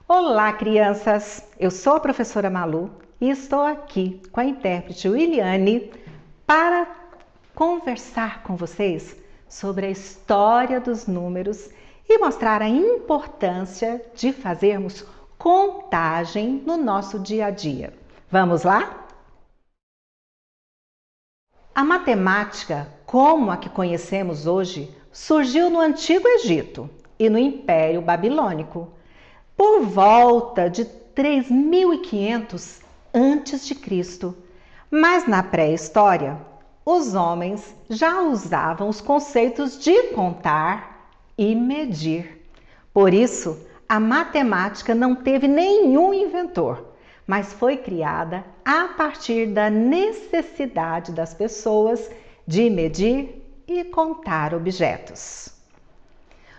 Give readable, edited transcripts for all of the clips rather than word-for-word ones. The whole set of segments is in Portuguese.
Olá, crianças! Eu sou a professora Malu e estou aqui com a intérprete Williane para conversar com vocês sobre a história dos números e mostrar a importância de fazermos contagem no nosso dia a dia. Vamos lá? A matemática, como a que conhecemos hoje, surgiu no Antigo Egito e no Império Babilônico, por volta de 3500 a.C. Mas na pré-história, os homens já usavam os conceitos de contar e medir. Por isso, a matemática não teve nenhum inventor, mas foi criada a partir da necessidade das pessoas de medir e contar objetos.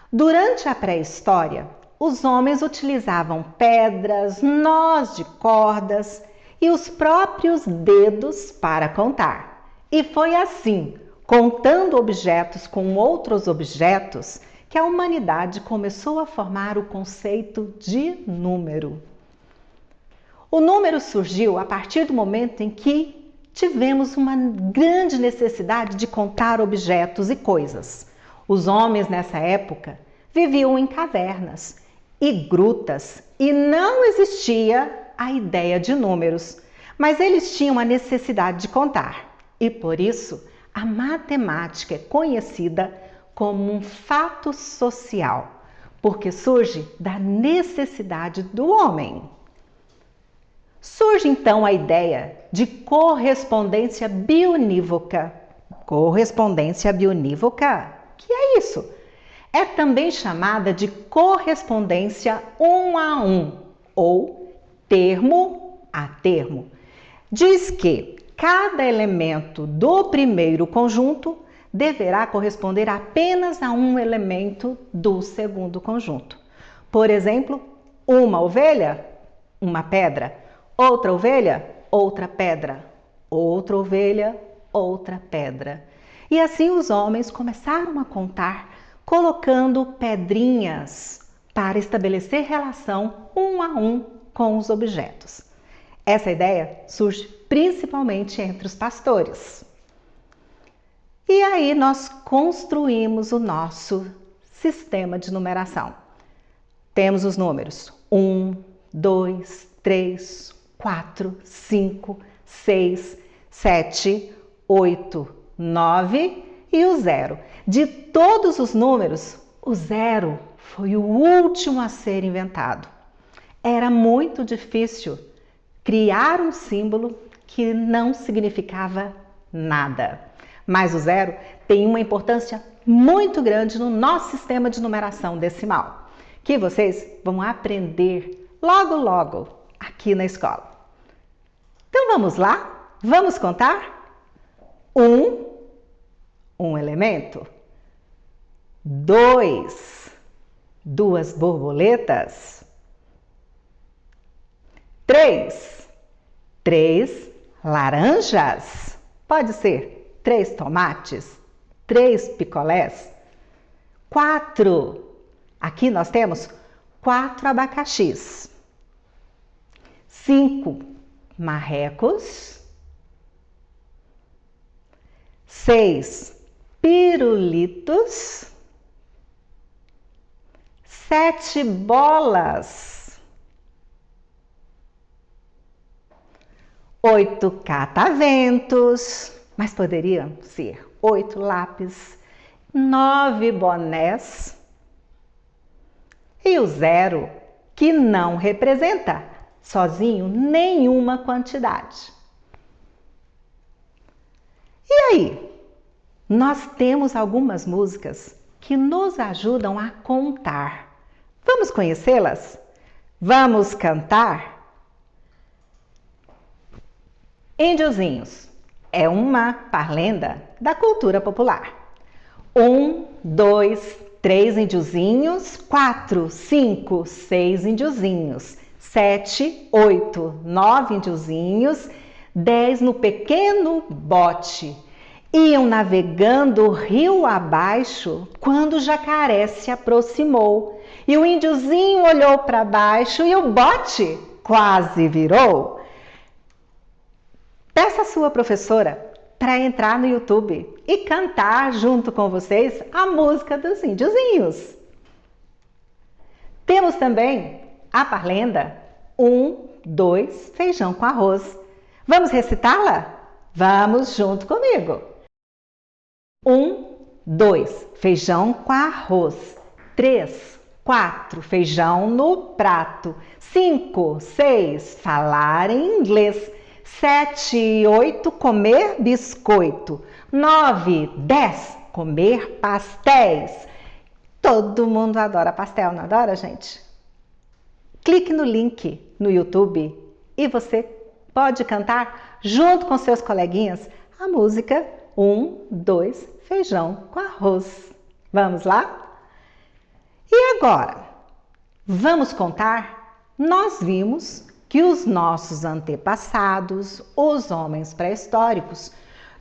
Durante a pré-história, os homens utilizavam pedras, nós de cordas e os próprios dedos para contar. E foi assim, contando objetos com outros objetos, que a humanidade começou a formar o conceito de número. O número surgiu a partir do momento em que tivemos uma grande necessidade de contar objetos e coisas. Os homens nessa época viviam em cavernas e grutas e não existia a ideia de números, mas eles tinham a necessidade de contar e por isso a matemática é conhecida como um fato social, porque surge da necessidade do homem. Surge então a ideia de correspondência bionívoca. Correspondência bionívoca? Que é isso? É também chamada de correspondência 1 a 1 ou termo a termo. Diz que cada elemento do primeiro conjunto deverá corresponder apenas a um elemento do segundo conjunto. Por exemplo, uma ovelha, uma pedra. Outra ovelha, outra pedra. Outra ovelha, outra pedra. E assim os homens começaram a contar, colocando pedrinhas para estabelecer relação 1 a 1 com os objetos. Essa ideia surge principalmente entre os pastores. E aí nós construímos o nosso sistema de numeração. Temos os números 1, 2, 3, 4, 5, 6, 7, 8, 9 e o 0. De todos os números, o 0 foi o último a ser inventado. Era muito difícil criar um símbolo que não significava nada. Mas o 0 tem uma importância muito grande no nosso sistema de numeração decimal, que vocês vão aprender logo aqui na escola. Então vamos lá? Vamos contar? 1, um elemento. 2, duas borboletas. 3, 3 laranjas. Pode ser 3 tomates, 3 picolés. 4, aqui nós temos 4 abacaxis. 5 marrecos. 6 pirulitos. 7 bolas. 8 cataventos, mas poderiam ser 8 lápis, 9 bonés. E o 0, que não representa sozinho nenhuma quantidade. E aí? Nós temos algumas músicas que nos ajudam a contar. Vamos conhecê-las? Vamos cantar? Índiozinhos é uma parlenda da cultura popular. 1, 2, 3 índiozinhos, 4, 5, 6 índiozinhos, 7, 8, 9 índiozinhos, 10 no pequeno bote Iam navegando rio abaixo quando o jacaré se aproximou. E o índiozinho olhou para baixo e o bote quase virou. Peça a sua professora para entrar no YouTube e cantar junto com vocês a música dos índiozinhos. Temos também a parlenda 1, 2, feijão com arroz. Vamos recitá-la? Vamos junto comigo. 1, 2, feijão com arroz. 3, 4, feijão no prato. 5, 6, falar em inglês. 7, 8, comer biscoito. 9, 10, comer pastéis. Todo mundo adora pastel, não adora, gente? Clique no link no YouTube e você pode cantar junto com seus coleguinhas a música 1, 2, feijão com arroz. Vamos lá? E agora, vamos contar? Nós vimos que os nossos antepassados, os homens pré-históricos,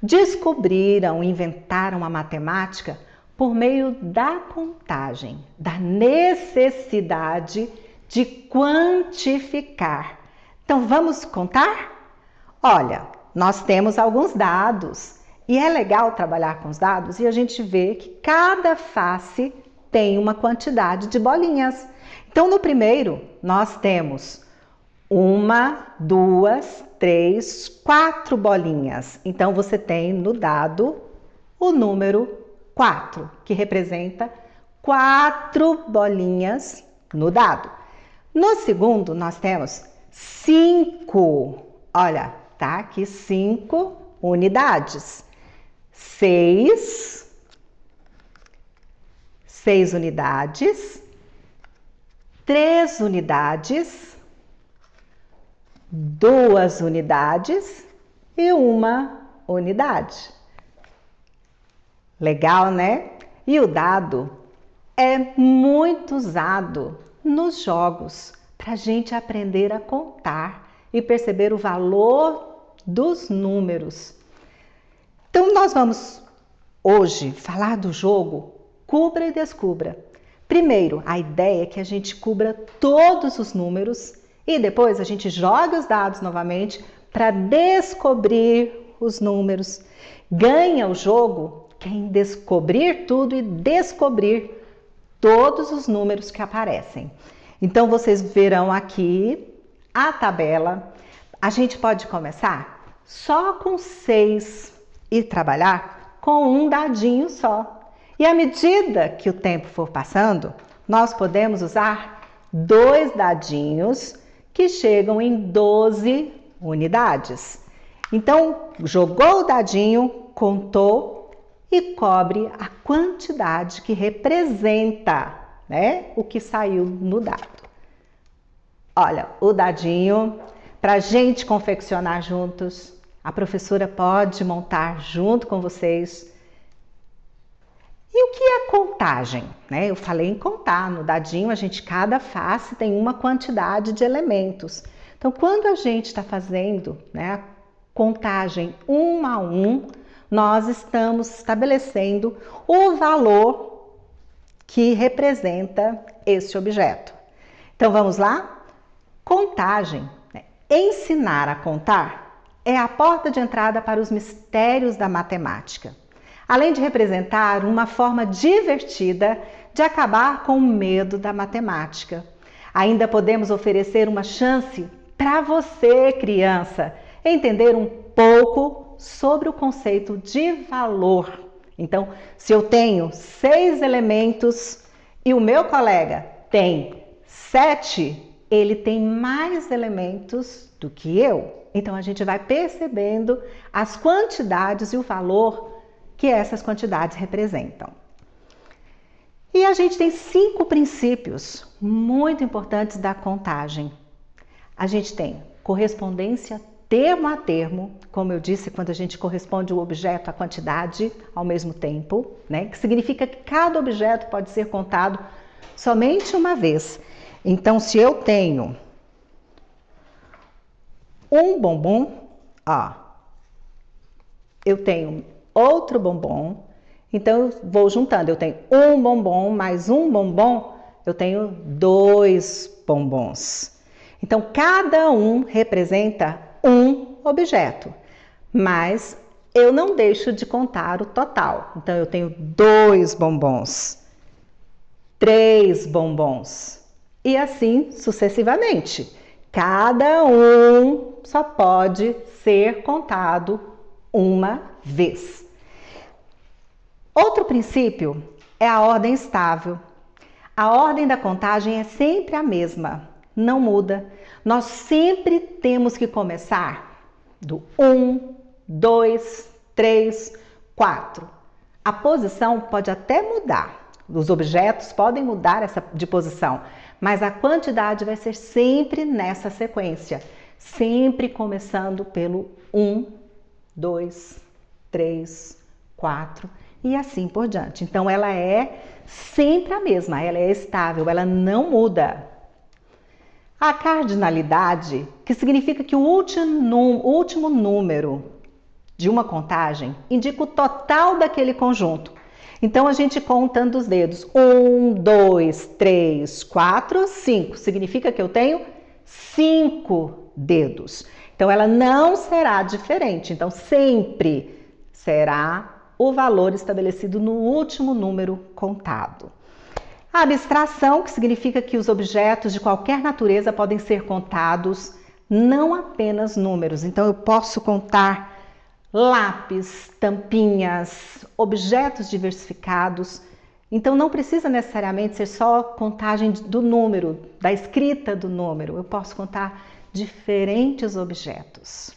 descobriram, inventaram a matemática por meio da contagem, da necessidade de quantificar. Então, vamos contar? Olha, nós temos alguns dados e é legal trabalhar com os dados e a gente vê que cada face tem uma quantidade de bolinhas. Então, no primeiro, nós temos 1, 2, 3, 4 bolinhas. Então, você tem no dado o número 4, que representa 4 bolinhas no dado. No segundo, nós temos 5. Olha, tá aqui 5 unidades. 6 unidades. 3 unidades. 2 unidades e 1 unidade. Legal, né? E o dado é muito usado nos jogos para a gente aprender a contar e perceber o valor dos números. Então, nós vamos hoje falar do jogo Cubra e Descubra. Primeiro, a ideia é que a gente cubra todos os números e depois a gente joga os dados novamente para descobrir os números. Ganha o jogo quem descobrir tudo e descobrir todos os números que aparecem. Então, vocês verão aqui a tabela. A gente pode começar só com 6 e trabalhar com um dadinho só. E à medida que o tempo for passando, nós podemos usar 2 dadinhos que chegam em 12 unidades. Então, jogou o dadinho, contou e cobre a quantidade que representa, né, o que saiu no dado. Olha, o dadinho, para a gente confeccionar juntos, a professora pode montar junto com vocês. E o que é contagem? Né? Eu falei em contar, no dadinho cada face tem uma quantidade de elementos. Então, quando a gente está fazendo, né, a contagem 1 a 1, nós estamos estabelecendo o valor que representa esse objeto. Então, vamos lá? Contagem, né? Ensinar a contar é a porta de entrada para os mistérios da matemática. Além de representar uma forma divertida de acabar com o medo da matemática. Ainda podemos oferecer uma chance para você, criança, entender um pouco sobre o conceito de valor. Então, se eu tenho 6 elementos e o meu colega tem 7, ele tem mais elementos do que eu. Então, a gente vai percebendo as quantidades e o valor que essas quantidades representam. E a gente tem 5 princípios muito importantes da contagem. A gente tem correspondência termo a termo, como eu disse, quando a gente corresponde o objeto à quantidade ao mesmo tempo, né? Que significa que cada objeto pode ser contado somente uma vez. Então, se eu tenho um bombom, ó, eu tenho outro bombom. Então, eu vou juntando. Eu tenho um bombom mais um bombom, eu tenho 2 bombons. Então, cada um representa um objeto, mas eu não deixo de contar o total. Então, eu tenho 2 bombons, 3 bombons e assim sucessivamente. Cada um só pode ser contado uma vez. Outro princípio é a ordem estável. A ordem da contagem é sempre a mesma, não muda. Nós sempre temos que começar do 1, 2, 3, 4. A posição pode até mudar, os objetos podem mudar de posição, mas a quantidade vai ser sempre nessa sequência, sempre começando pelo 1, 2, 3, 4 e assim por diante. Então, ela é sempre a mesma, ela é estável, ela não muda. A cardinalidade, que significa que o último número de uma contagem indica o total daquele conjunto. Então, a gente contando os dedos, 1, 2, 3, 4, 5, significa que eu tenho 5 dedos. Então, ela não será diferente, então sempre será o valor estabelecido no último número contado. A abstração, que significa que os objetos de qualquer natureza podem ser contados, não apenas números. Então, eu posso contar lápis, tampinhas, objetos diversificados. Então, não precisa necessariamente ser só contagem do número, da escrita do número. Eu posso contar diferentes objetos.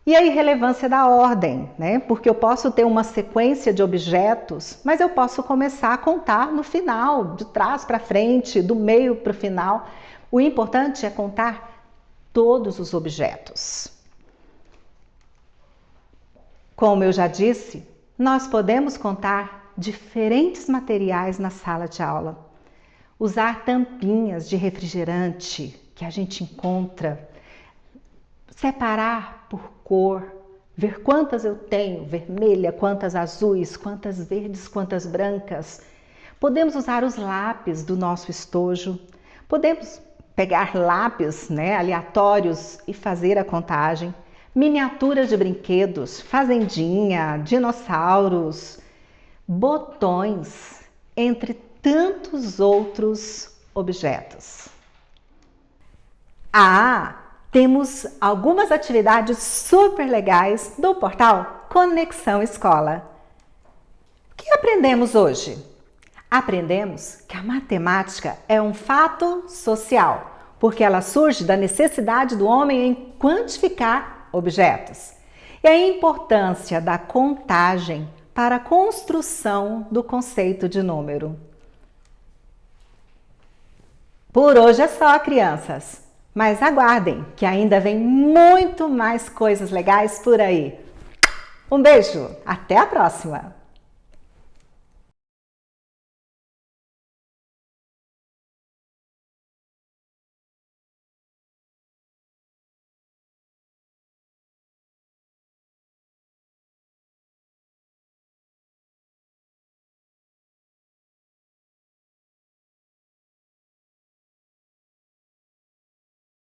E a irrelevância da ordem, né? Porque eu posso ter uma sequência de objetos, mas eu posso começar a contar no final, de trás para frente, do meio para o final. O importante é contar todos os objetos. Como eu já disse, nós podemos contar diferentes materiais na sala de aula. Usar tampinhas de refrigerante que a gente encontra. Separar por cor, ver quantas eu tenho, vermelha, quantas azuis, quantas verdes, quantas brancas. Podemos usar os lápis do nosso estojo. Podemos pegar lápis, aleatórios e fazer a contagem. Miniaturas de brinquedos, fazendinha, dinossauros, botões, entre tantos outros objetos. Temos algumas atividades super legais do portal Conexão Escola. O que aprendemos hoje? Aprendemos que a matemática é um fato social, porque ela surge da necessidade do homem em quantificar objetos. E a importância da contagem para a construção do conceito de número. Por hoje é só, crianças. Mas aguardem, que ainda vem muito mais coisas legais por aí. Um beijo, até a próxima!